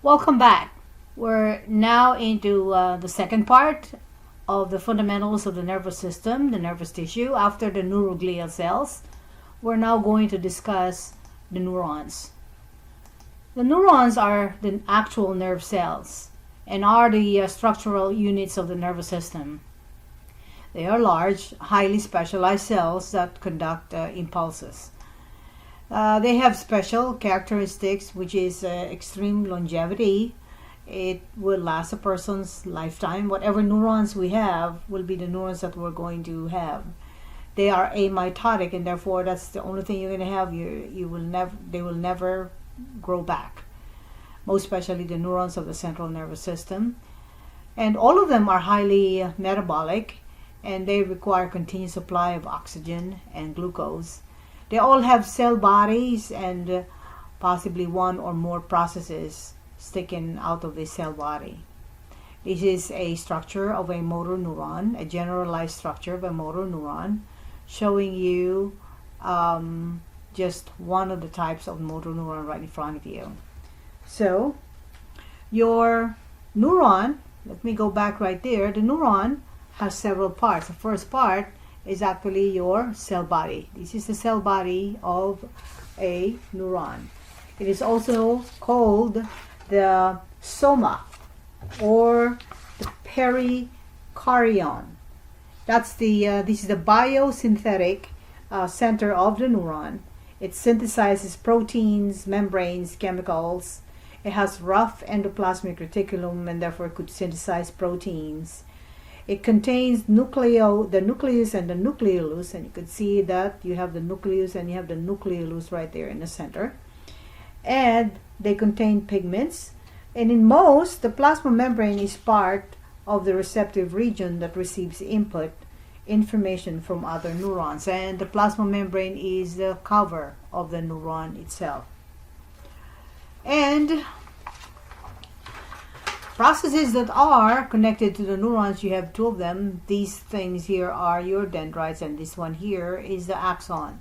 Welcome back. We're now into the second part of the fundamentals of the nervous system, the nervous tissue. After the neuroglial cells, we're now going to discuss the neurons. The neurons are the actual nerve cells and are the structural units of the nervous system. They are large, highly specialized cells that conduct impulses. They have special characteristics, which is extreme longevity. It will last a person's lifetime. Whatever neurons we have will be the neurons that we're going to have. They are amitotic, and therefore that's the only thing you're going to have. They will never grow back. Most especially the neurons of the central nervous system, and all of them are highly metabolic, and they require continuous supply of oxygen and glucose. They all have cell bodies and possibly one or more processes sticking out of the cell body. This is a structure of a motor neuron, a generalized structure of a motor neuron, showing you just one of the types of motor neuron right in front of you. So, your neuron, let me go back right there. The neuron has several parts. The first part is actually your cell body. This is the cell body of a neuron. It is also called the soma or the perikaryon. That's this is the biosynthetic center of the neuron. It synthesizes proteins, membranes, chemicals. It has rough endoplasmic reticulum and therefore could synthesize proteins. It contains the nucleus and the nucleolus, and you could see that you have the nucleus and you have the nucleolus right there in the center. And they contain pigments. And in most, the plasma membrane is part of the receptive region that receives information from other neurons. And the plasma membrane is the cover of the neuron itself. And processes that are connected to the neurons, you have two of them. These things here are your dendrites, and this one here is the axon.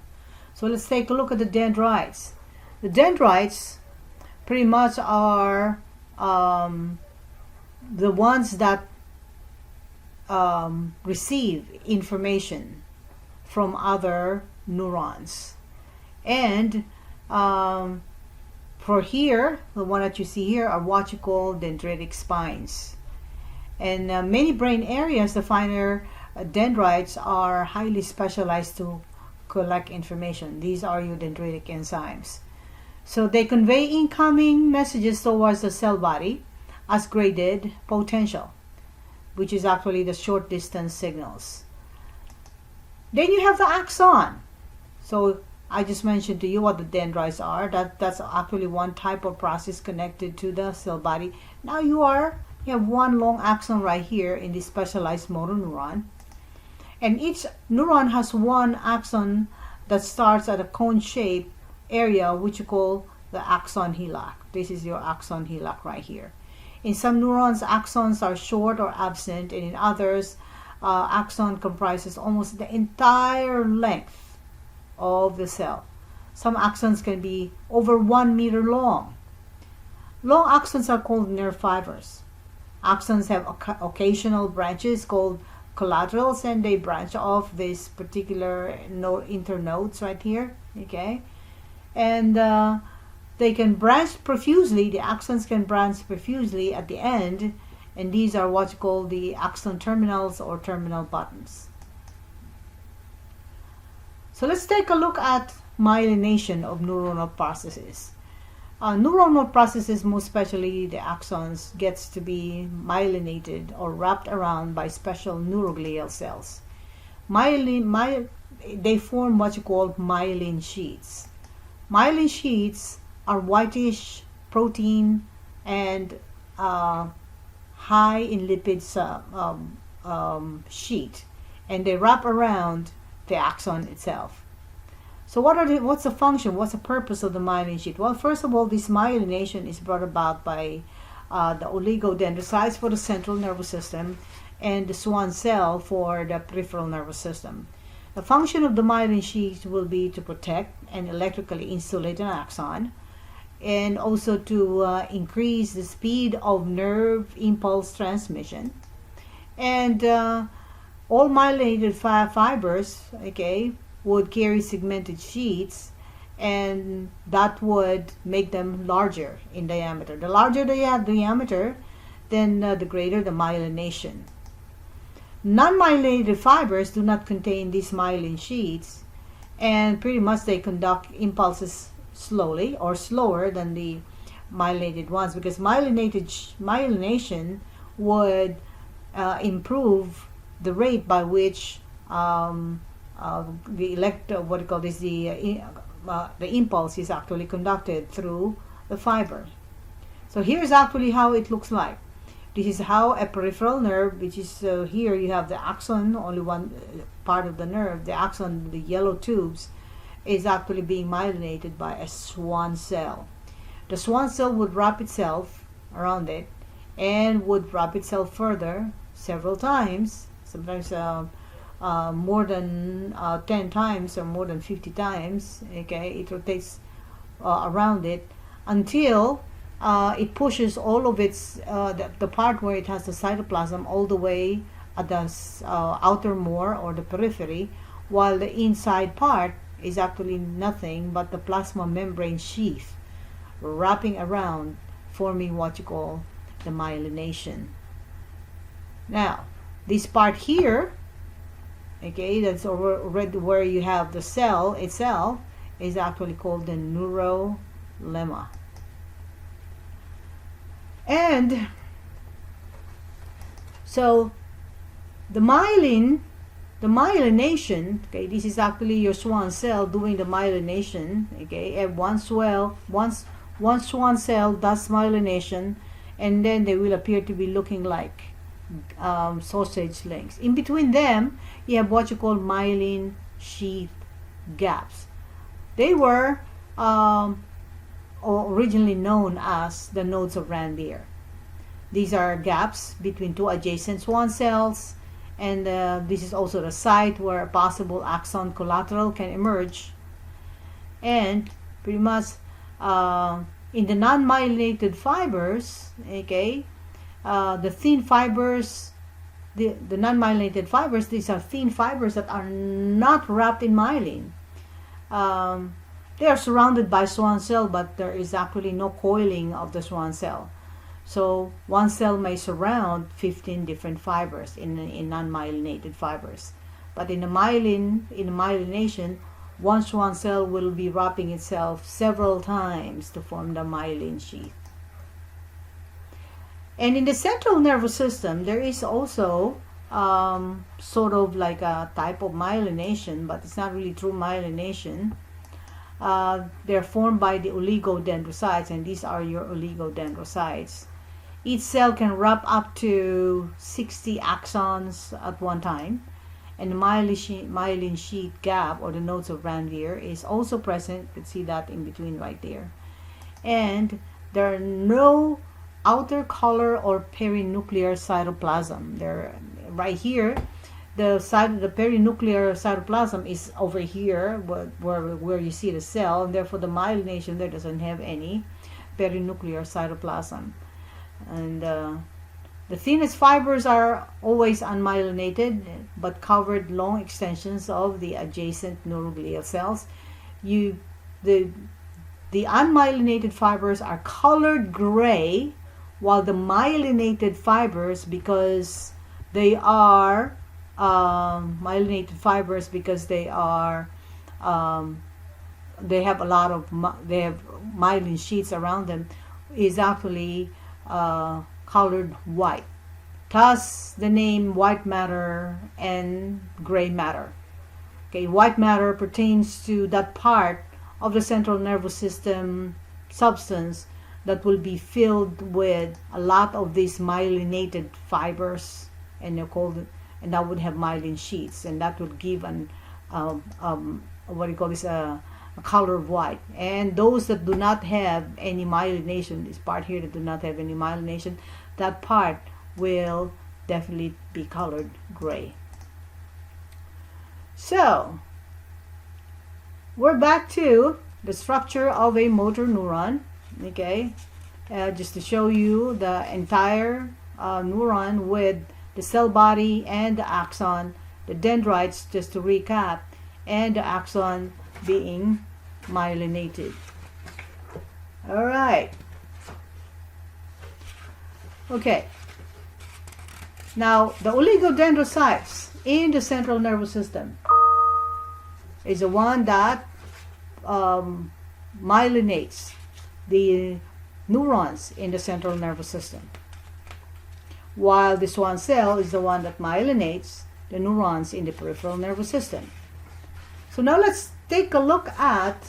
So let's take a look at the dendrites. The dendrites pretty much are the ones that receive information from other neurons. And for here, the one that you see here are what you call dendritic spines. And many brain areas, the finer dendrites are highly specialized to collect information. These are your dendritic enzymes. So they convey incoming messages towards the cell body as graded potential, which is actually the short distance signals. Then you have the axon. So I just mentioned to you what the dendrites are. That's actually one type of process connected to the cell body. Now you have one long axon right here in this specialized motor neuron. And each neuron has one axon that starts at a cone-shaped area, which you call the axon hillock. This is your axon hillock right here. In some neurons, axons are short or absent, and in others, axon comprises almost the entire length of the cell. Some axons can be over 1 meter long. Long axons are called nerve fibers. Axons have occasional branches called collaterals, and they branch off this particular internodes right here. Okay, and they can branch profusely. The axons can branch profusely at the end, and these are what you call the axon terminals or terminal buttons. So let's take a look at myelination of neuronal processes. Neuronal processes, most especially the axons, gets to be myelinated or wrapped around by special neuroglial cells. They form what you call myelin sheaths. Myelin sheaths are whitish protein and high in lipids sheet, and they wrap around the axon itself. So what's the function? What's the purpose of the myelin sheath? Well, first of all, this myelination is brought about by the oligodendrocytes for the central nervous system and the Schwann cell for the peripheral nervous system. The function of the myelin sheath will be to protect and electrically insulate an axon, and also to increase the speed of nerve impulse transmission. And all myelinated fibers, okay, would carry segmented sheets, and that would make them larger in diameter. The larger the diameter, then the greater the myelination. Non-myelinated fibers do not contain these myelin sheets, and pretty much they conduct impulses slowly or slower than the myelinated ones, because myelination would improve the rate by which the impulse is actually conducted through the fiber. So here's actually how it looks like. This is how a peripheral nerve, which is here you have the axon, only one part of the nerve, the axon, the yellow tubes, is actually being myelinated by a Schwann cell. The Schwann cell would wrap itself around it and would wrap itself further several times, sometimes more than 10 times or more than 50 times. Okay, it rotates around it until it pushes all of its the part where it has the cytoplasm all the way at the outer more or the periphery, while the inside part is actually nothing but the plasma membrane sheath wrapping around, forming what you call the myelination. Now, this part here, okay, that's already where you have the cell itself, is actually called the neurolemma. And so the myelination, okay, this is actually your Schwann cell doing the myelination, okay, and one Schwann cell does myelination, and then they will appear to be looking like sausage links. In between them, you have what you call myelin sheath gaps. They were originally known as the nodes of Ranvier. These are gaps between two adjacent Schwann cells, and this is also the site where a possible axon collateral can emerge. And pretty much in the non-myelinated fibers, okay, the thin fibers, the non-myelinated fibers, these are thin fibers that are not wrapped in myelin. They are surrounded by Schwann cell, but there is actually no coiling of the Schwann cell. So one cell may surround 15 different fibers in non-myelinated fibers. But in the myelination, one Schwann cell will be wrapping itself several times to form the myelin sheath. And in the central nervous system, there is also sort of like a type of myelination, but it's not really true myelination. They're formed by the oligodendrocytes, and these are your oligodendrocytes. Each cell can wrap up to 60 axons at one time, and the myelin sheath gap, or the nodes of Ranvier, is also present. You can see that in between right there. And there are no outer color or perinuclear cytoplasm. They're right here. The perinuclear cytoplasm is over here, where you see the cell, and therefore the myelination there doesn't have any perinuclear cytoplasm. And the thinnest fibers are always unmyelinated, but covered long extensions of the adjacent neuroglial cells. The unmyelinated fibers are colored gray, while the myelinated fibers, because they are myelinated fibers, because they are they have myelin sheets around them, is actually colored white. Thus the name white matter and gray matter. Okay, white matter pertains to that part of the central nervous system substance that will be filled with a lot of these myelinated fibers, and they're called, and that would have myelin sheets, and that would give a color of white. And those that do not have any myelination, this part here that do not have any myelination, that part will definitely be colored gray. So we're back to the structure of a motor neuron. Okay, just to show you the entire neuron with the cell body and the axon, the dendrites, just to recap, and the axon being myelinated. All right. Okay. Now, the oligodendrocytes in the central nervous system is the one that myelinates the neurons in the central nervous system, while the Schwann cell is the one that myelinates the neurons in the peripheral nervous system. So now let's take a look at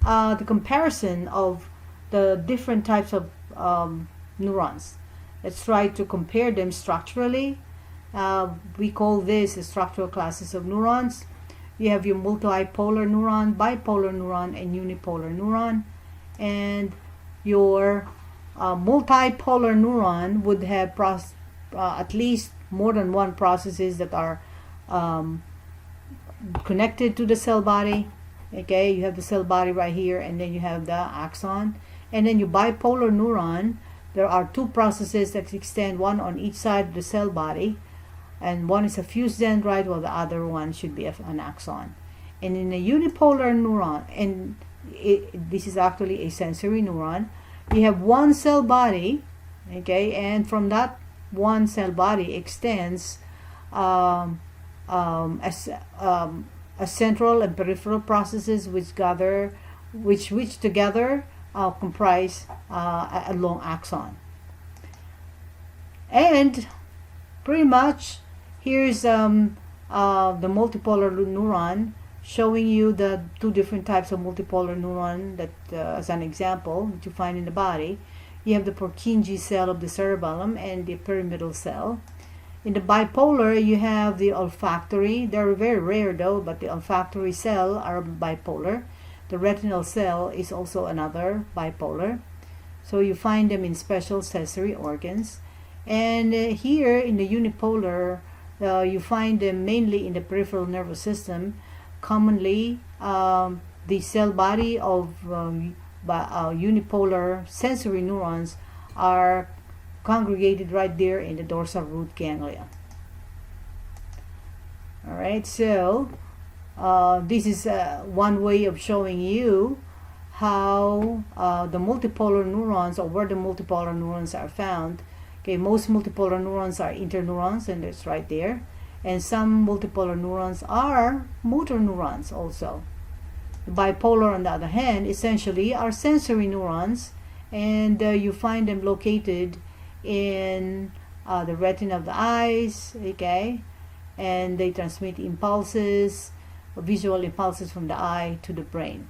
the comparison of the different types of neurons. Let's try to compare them structurally. We call this the structural classes of neurons. You have your multipolar neuron, bipolar neuron, and unipolar neuron. And your multipolar neuron would have at least more than one processes that are connected to the cell body. Okay, you have the cell body right here, and then you have the axon. And then your bipolar neuron, there are two processes that extend, one on each side of the cell body, and one is a fused dendrite while the other one should be an axon. And in a unipolar neuron, and this is actually a sensory neuron, you have one cell body, okay, and from that one cell body extends a central and peripheral processes which together comprise a long axon. And pretty much here's the multipolar neuron, showing you the two different types of multipolar neuron that as an example that you find in the body. You have the Purkinje cell of the cerebellum and the pyramidal cell. In the bipolar, you have the olfactory. They're very rare though, but the olfactory cell are bipolar. The retinal cell is also another bipolar. So you find them in special sensory organs. And here in the unipolar, you find them mainly in the peripheral nervous system. Commonly, the cell body of unipolar sensory neurons are congregated right there in the dorsal root ganglia. All right, so this is one way of showing you how the multipolar neurons, or where the multipolar neurons are found. Okay, most multipolar neurons are interneurons, and it's right there. And some multipolar neurons are motor neurons also. The bipolar, on the other hand, essentially are sensory neurons, and you find them located in the retina of the eyes, okay, and they transmit impulses, visual impulses from the eye to the brain.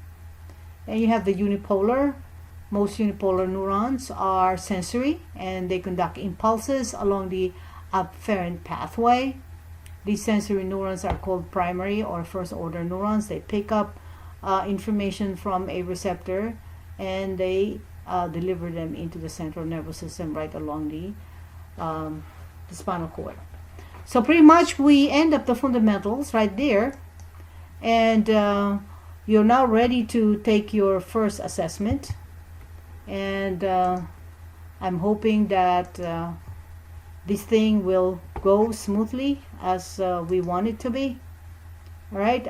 And you have the unipolar. Most unipolar neurons are sensory, and they conduct impulses along the afferent pathway. These sensory neurons are called primary or first order neurons. They pick up information from a receptor, and they deliver them into the central nervous system right along the spinal cord. So pretty much we end up the fundamentals right there, and you're now ready to take your first assessment. And I'm hoping that this thing will go smoothly as we want it to be. All right,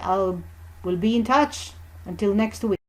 we'll be in touch until next week.